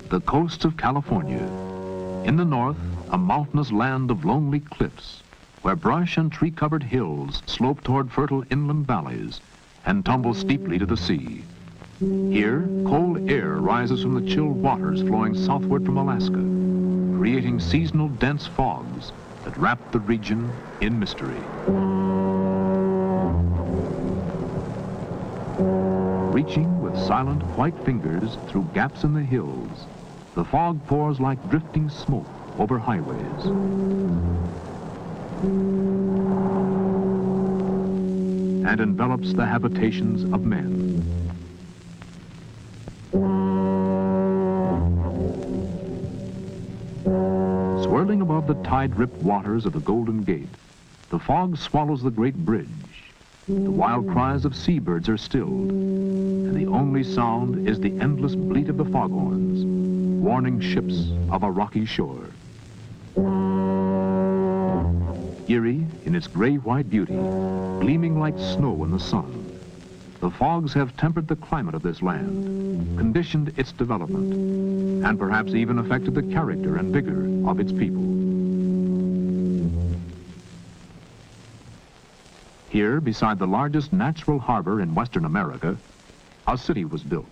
The coasts of California. In the north, a mountainous land of lonely cliffs, where brush and tree-covered hills slope toward fertile inland valleys and tumble steeply to the sea. Here, cold air rises from the chilled waters flowing southward from Alaska, creating seasonal dense fogs that wrap the region in mystery. Reaching with silent white fingers through gaps in the hills, the fog pours like drifting smoke over highways. And envelops the habitations of men. Swirling above the tide-ripped waters of the Golden Gate, the fog swallows the great bridge. The wild cries of seabirds are stilled, and the only sound is the endless bleat of the foghorns, warning ships of a rocky shore. Eerie in its gray-white beauty, gleaming like snow in the sun, the fogs have tempered the climate of this land, conditioned its development, and perhaps even affected the character and vigor of its people. Here, beside the largest natural harbor in Western America, a city was built.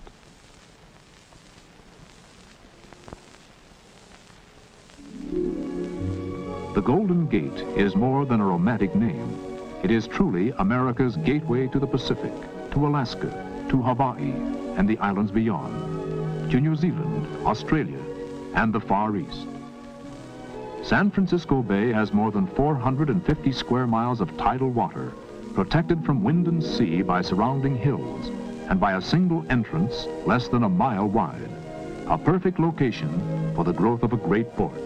The Golden Gate is more than a romantic name. It is truly America's gateway to the Pacific, to Alaska, to Hawaii, and the islands beyond, to New Zealand, Australia, and the Far East. San Francisco Bay has more than 450 square miles of tidal water, protected from wind and sea by surrounding hills, and by a single entrance less than a mile wide, a perfect location for the growth of a great port.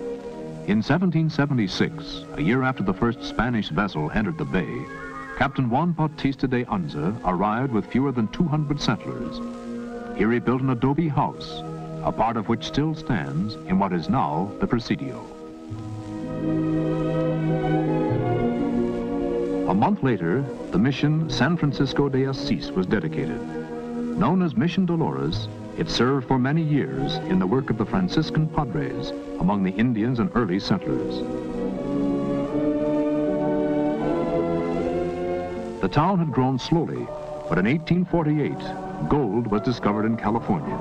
In 1776, a year after the first Spanish vessel entered the bay, Captain Juan Bautista de Anza arrived with fewer than 200 settlers. Here he built an adobe house, a part of which still stands in what is now the Presidio. A month later, the mission San Francisco de Asís was dedicated. Known as Mission Dolores, it served for many years in the work of the Franciscan Padres among the Indians and early settlers. The town had grown slowly, but in 1848, gold was discovered in California.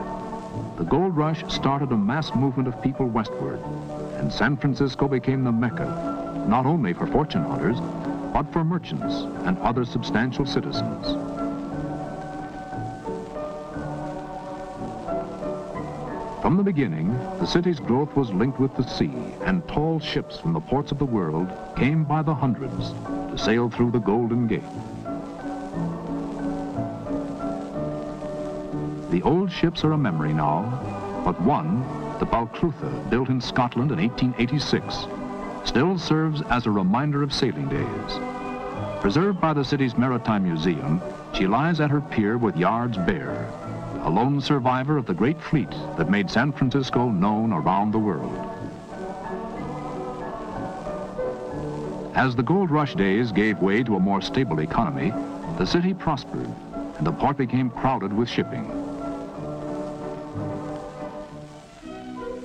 The gold rush started a mass movement of people westward, and San Francisco became the Mecca, not only for fortune hunters, but for merchants and other substantial citizens. From the beginning, the city's growth was linked with the sea, and tall ships from the ports of the world came by the hundreds to sail through the Golden Gate. The old ships are a memory now, but one, the Balclutha, built in Scotland in 1886, still serves as a reminder of sailing days. Preserved by the city's Maritime Museum, she lies at her pier with yards bare, a lone survivor of the great fleet that made San Francisco known around the world. As the gold rush days gave way to a more stable economy, the city prospered, and the port became crowded with shipping.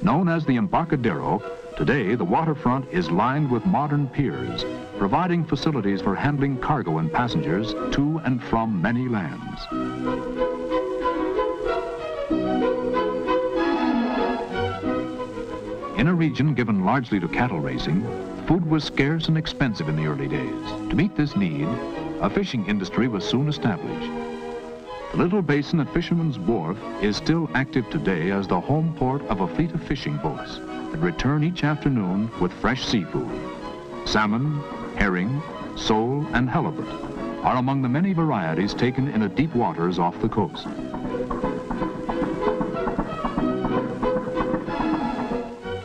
Known as the Embarcadero, today the waterfront is lined with modern piers, providing facilities for handling cargo and passengers to and from many lands. In a region given largely to cattle raising, food was scarce and expensive in the early days. To meet this need, a fishing industry was soon established. The little basin at Fisherman's Wharf is still active today as the home port of a fleet of fishing boats that return each afternoon with fresh seafood. Salmon, herring, sole, and halibut are among the many varieties taken in the deep waters off the coast.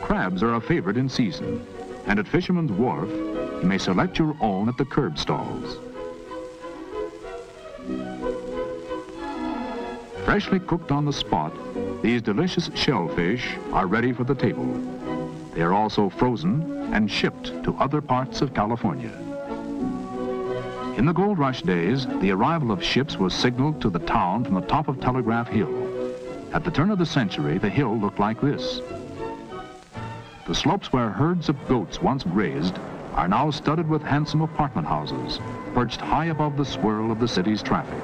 Crabs are a favorite in season, and at Fisherman's Wharf, you may select your own at the curb stalls. Freshly cooked on the spot, these delicious shellfish are ready for the table. They are also frozen and shipped to other parts of California. In the gold rush days, the arrival of ships was signaled to the town from the top of Telegraph Hill. At the turn of the century, the hill looked like this. The slopes where herds of goats once grazed are now studded with handsome apartment houses, perched high above the swirl of the city's traffic.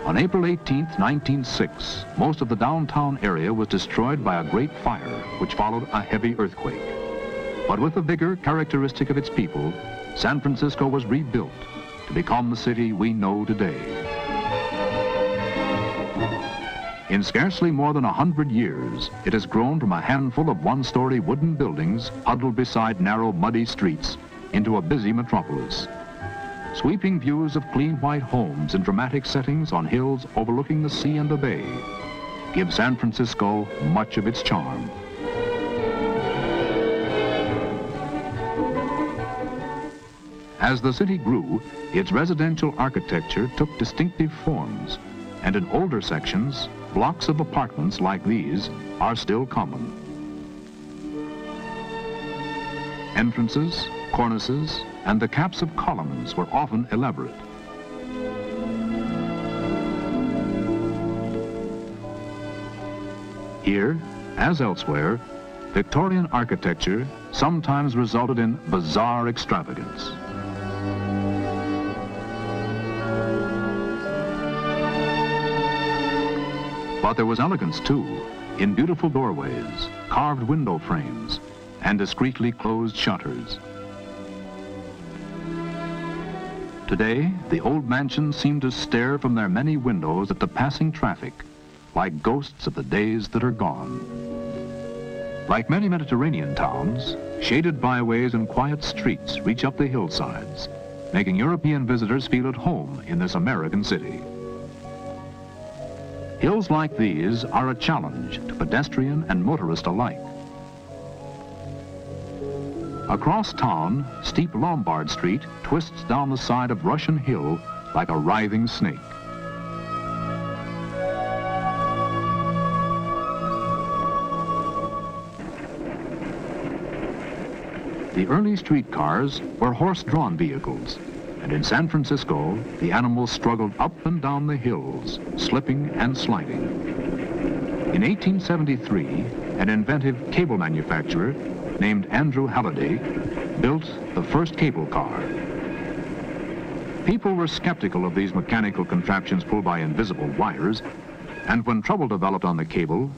On April 18, 1906, most of the downtown area was destroyed by a great fire, which followed a heavy earthquake. But with the vigor characteristic of its people, San Francisco was rebuilt to become the city we know today. In scarcely more than 100 years, it has grown from a handful of one-story wooden buildings huddled beside narrow, muddy streets into a busy metropolis. Sweeping views of clean white homes in dramatic settings on hills overlooking the sea and the bay give San Francisco much of its charm. As the city grew, its residential architecture took distinctive forms, and in older sections, blocks of apartments like these are still common. Entrances, cornices, and the caps of columns were often elaborate. Here, as elsewhere, Victorian architecture sometimes resulted in bizarre extravagance. But there was elegance, too, in beautiful doorways, carved window frames, and discreetly closed shutters. Today, the old mansions seem to stare from their many windows at the passing traffic, like ghosts of the days that are gone. Like many Mediterranean towns, shaded byways and quiet streets reach up the hillsides, making European visitors feel at home in this American city. Hills like these are a challenge to pedestrian and motorist alike. Across town, steep Lombard Street twists down the side of Russian Hill like a writhing snake. The early streetcars were horse-drawn vehicles, and in San Francisco, the animals struggled up and down the hills, slipping and sliding. In 1873, an inventive cable manufacturer named Andrew Halliday built the first cable car. People were skeptical of these mechanical contraptions pulled by invisible wires, and when trouble developed on the cable,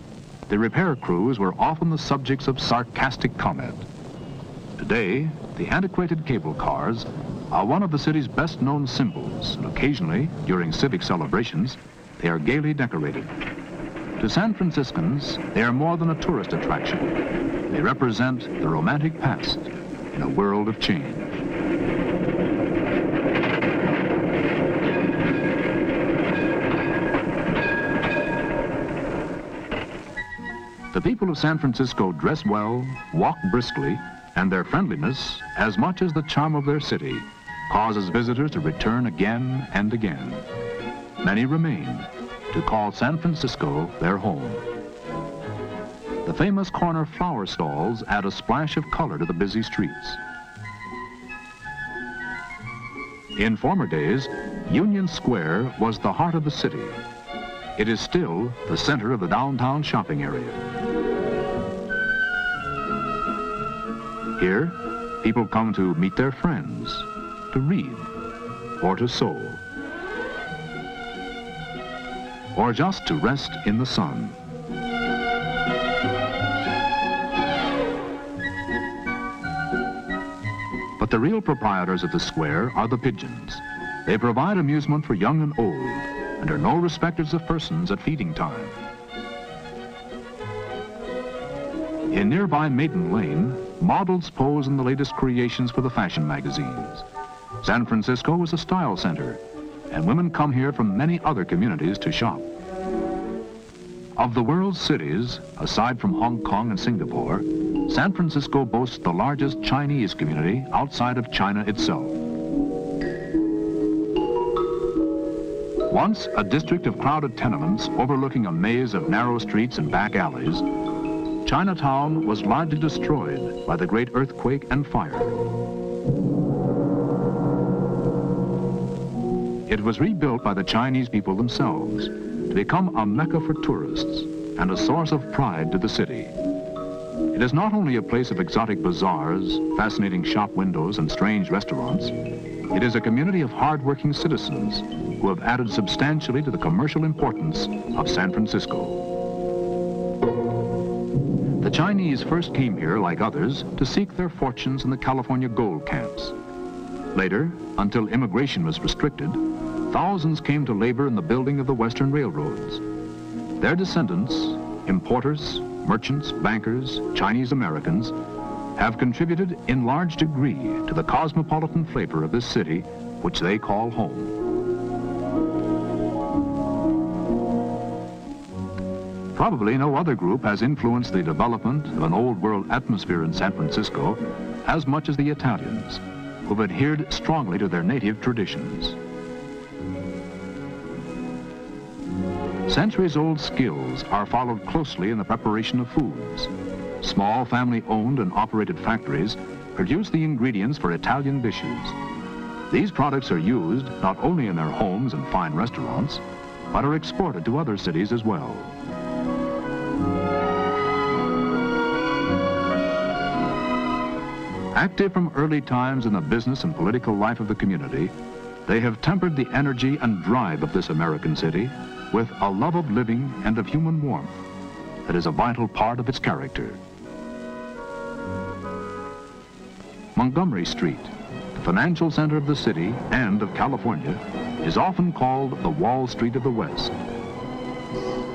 the repair crews were often the subjects of sarcastic comment. Today, the antiquated cable cars are one of the city's best-known symbols, and occasionally, during civic celebrations, they are gaily decorated. To San Franciscans, they are more than a tourist attraction. They represent the romantic past in a world of change. The people of San Francisco dress well, walk briskly, and their friendliness, as much as the charm of their city, causes visitors to return again and again. Many remain to call San Francisco their home. The famous corner flower stalls add a splash of color to the busy streets. In former days, Union Square was the heart of the city. It is still the center of the downtown shopping area. Here, people come to meet their friends, to read, or to sew, or just to rest in the sun. But the real proprietors of the square are the pigeons. They provide amusement for young and old, and are no respecters of persons at feeding time. In nearby Maiden Lane, models pose in the latest creations for the fashion magazines. San Francisco is a style center, and women come here from many other communities to shop. Of the world's cities, aside from Hong Kong and Singapore, San Francisco boasts the largest Chinese community outside of China itself. Once a district of crowded tenements overlooking a maze of narrow streets and back alleys, Chinatown was largely destroyed by the great earthquake and fire. it was rebuilt by the Chinese people themselves to become a mecca for tourists and a source of pride to the city. It is not only a place of exotic bazaars, fascinating shop windows, and strange restaurants. It is a community of hard-working citizens who have added substantially to the commercial importance of San Francisco. The Chinese first came here, like others, to seek their fortunes in the California gold camps. Later, until immigration was restricted, thousands came to labor in the building of the Western railroads. Their descendants, importers, merchants, bankers, Chinese Americans, have contributed in large degree to the cosmopolitan flavor of this city, which they call home. Probably no other group has influenced the development of an old world atmosphere in San Francisco as much as the Italians, who've adhered strongly to their native traditions. Centuries-old skills are followed closely in the preparation of foods. Small family-owned and operated factories produce the ingredients for Italian dishes. These products are used not only in their homes and fine restaurants, but are exported to other cities as well. Active from early times in the business and political life of the community, they have tempered the energy and drive of this American city with a love of living and of human warmth that is a vital part of its character. Montgomery Street, the financial center of the city and of California, is often called the Wall Street of the West.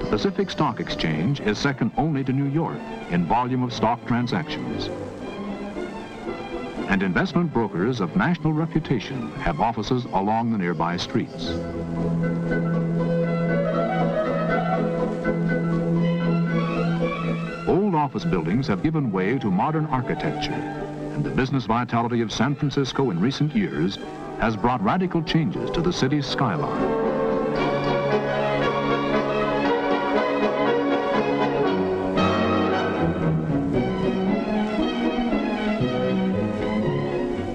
The Pacific Stock Exchange is second only to New York in volume of stock transactions. And investment brokers of national reputation have offices along the nearby streets. Old office buildings have given way to modern architecture, and the business vitality of San Francisco in recent years has brought radical changes to the city's skyline.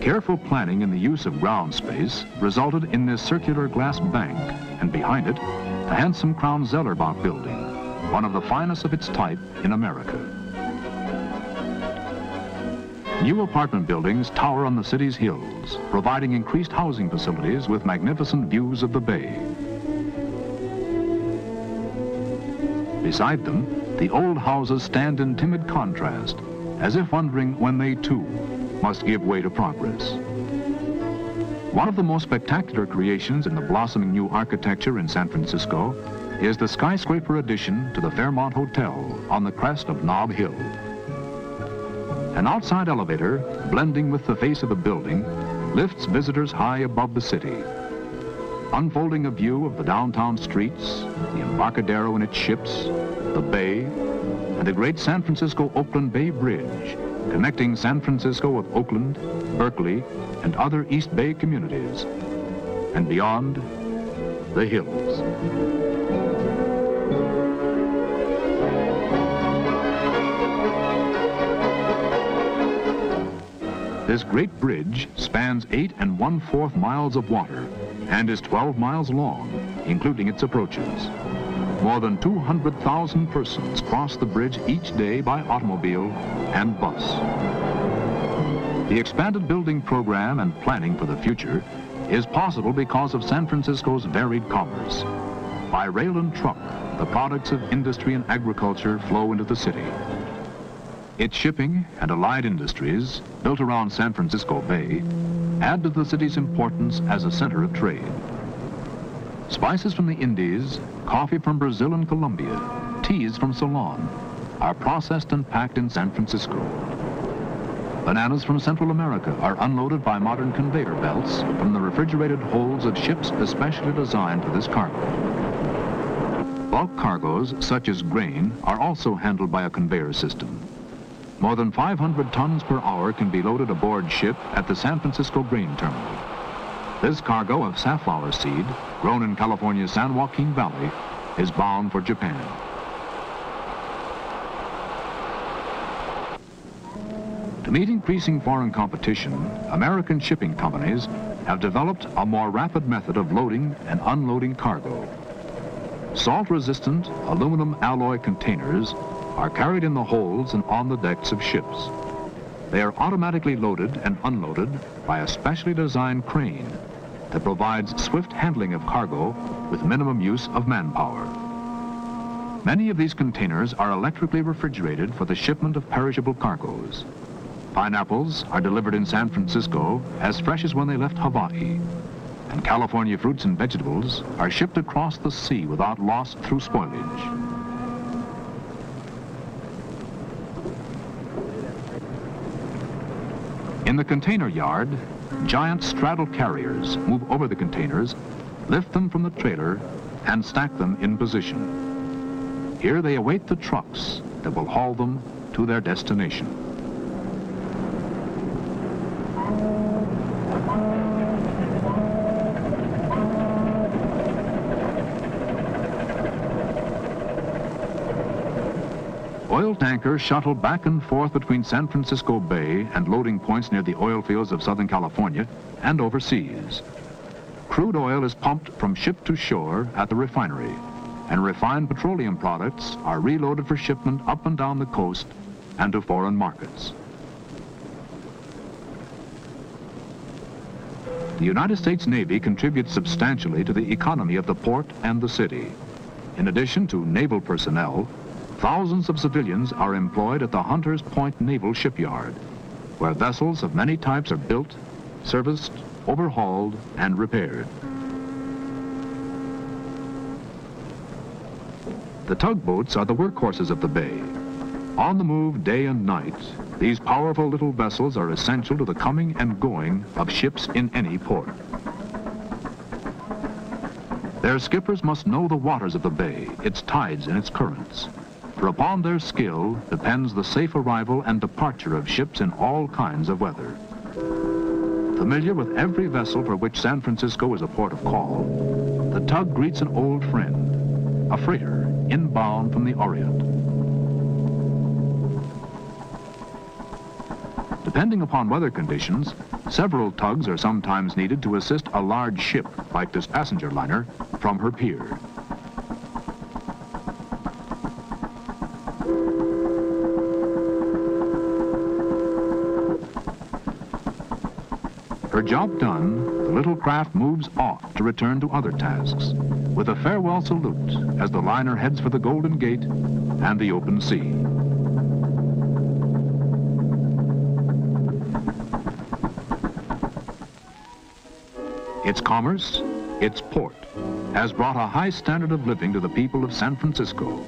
Careful planning in the use of ground space resulted in this circular glass bank, and behind it, the handsome Crown Zellerbach building, one of the finest of its type in America. New apartment buildings tower on the city's hills, providing increased housing facilities with magnificent views of the bay. Beside them, the old houses stand in timid contrast, as if wondering when they too must give way to progress. One of the most spectacular creations in the blossoming new architecture in San Francisco is the skyscraper addition to the Fairmont Hotel on the crest of Nob Hill. An outside elevator, blending with the face of the building, lifts visitors high above the city, unfolding a view of the downtown streets, the Embarcadero and its ships, the bay, and the great San Francisco-Oakland Bay Bridge, connecting San Francisco with Oakland, Berkeley, and other East Bay communities, and beyond, the hills. This great bridge spans 8 1/4 miles of water and is 12 miles long, including its approaches. More than 200,000 persons cross the bridge each day by automobile and bus. The expanded building program and planning for the future is possible because of San Francisco's varied commerce. By rail and truck, the products of industry and agriculture flow into the city. Its shipping and allied industries, built around San Francisco Bay, add to the city's importance as a center of trade. Spices from the Indies, coffee from Brazil and Colombia, teas from Ceylon are processed and packed in San Francisco. Bananas from Central America are unloaded by modern conveyor belts from the refrigerated holds of ships especially designed for this cargo. Bulk cargoes, such as grain, are also handled by a conveyor system. More than 500 tons per hour can be loaded aboard ship at the San Francisco grain terminal. This cargo of safflower seed, grown in California's San Joaquin Valley, is bound for Japan. To meet increasing foreign competition, American shipping companies have developed a more rapid method of loading and unloading cargo. Salt-resistant aluminum alloy containers are carried in the holds and on the decks of ships. They are automatically loaded and unloaded by a specially designed crane that provides swift handling of cargo with minimum use of manpower. Many of these containers are electrically refrigerated for the shipment of perishable cargoes. Pineapples are delivered in San Francisco as fresh as when they left Hawaii, and California fruits and vegetables are shipped across the sea without loss through spoilage. In the container yard, giant straddle carriers move over the containers, lift them from the trailer, and stack them in position. Here they await the trucks that will haul them to their destination. Oil tankers shuttle back and forth between San Francisco Bay and loading points near the oil fields of Southern California and overseas. Crude oil is pumped from ship to shore at the refinery, and refined petroleum products are reloaded for shipment up and down the coast and to foreign markets. The United States Navy contributes substantially to the economy of the port and the city. In addition to naval personnel, thousands of civilians are employed at the Hunters Point Naval Shipyard, where vessels of many types are built, serviced, overhauled, and repaired. The tugboats are the workhorses of the bay. On the move day and night, these powerful little vessels are essential to the coming and going of ships in any port. Their skippers must know the waters of the bay, its tides and its currents, for upon their skill depends the safe arrival and departure of ships in all kinds of weather. Familiar with every vessel for which San Francisco is a port of call, the tug greets an old friend, a freighter inbound from the Orient. Depending upon weather conditions, several tugs are sometimes needed to assist a large ship, like this passenger liner, from her pier. Her job done, the little craft moves off to return to other tasks, with a farewell salute as the liner heads for the Golden Gate and the open sea. Its commerce, its port, has brought a high standard of living to the people of San Francisco.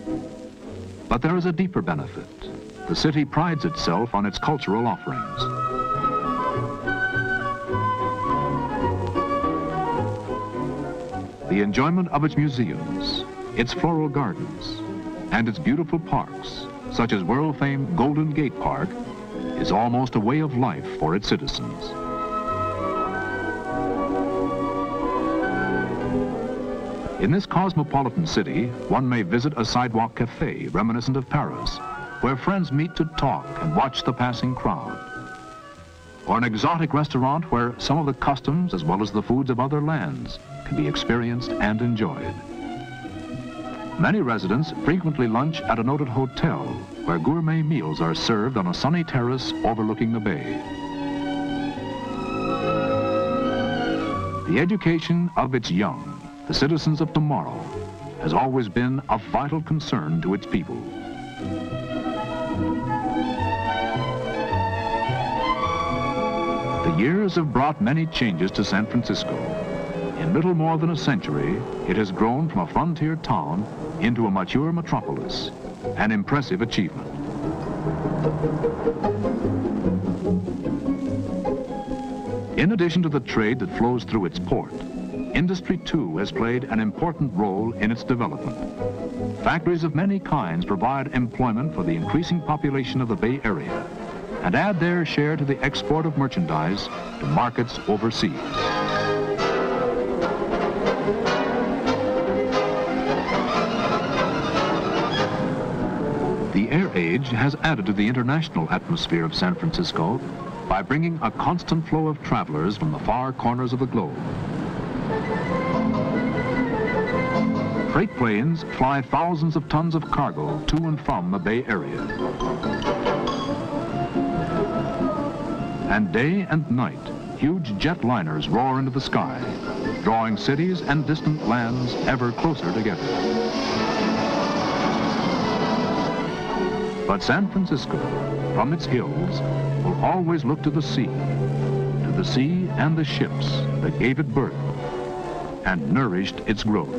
But there is a deeper benefit. The city prides itself on its cultural offerings. The enjoyment of its museums, its floral gardens, and its beautiful parks, such as world-famed Golden Gate Park, is almost a way of life for its citizens. In this cosmopolitan city, one may visit a sidewalk cafe reminiscent of Paris, where friends meet to talk and watch the passing crowd. Or an exotic restaurant where some of the customs as well as the foods of other lands can be experienced and enjoyed. Many residents frequently lunch at a noted hotel where gourmet meals are served on a sunny terrace overlooking the bay. The education of its young, the citizens of tomorrow, has always been of vital concern to its people. The years have brought many changes to San Francisco. In little more than a century, it has grown from a frontier town into a mature metropolis, an impressive achievement. In addition to the trade that flows through its port, industry too has played an important role in its development. Factories of many kinds provide employment for the increasing population of the Bay Area and add their share to the export of merchandise to markets overseas. The air age has added to the international atmosphere of San Francisco, by bringing a constant flow of travelers from the far corners of the globe. Freight planes fly thousands of tons of cargo to and from the Bay Area. And day and night, huge jetliners roar into the sky, drawing cities and distant lands ever closer together. But San Francisco, from its hills, will always look to the sea and the ships that gave it birth and nourished its growth.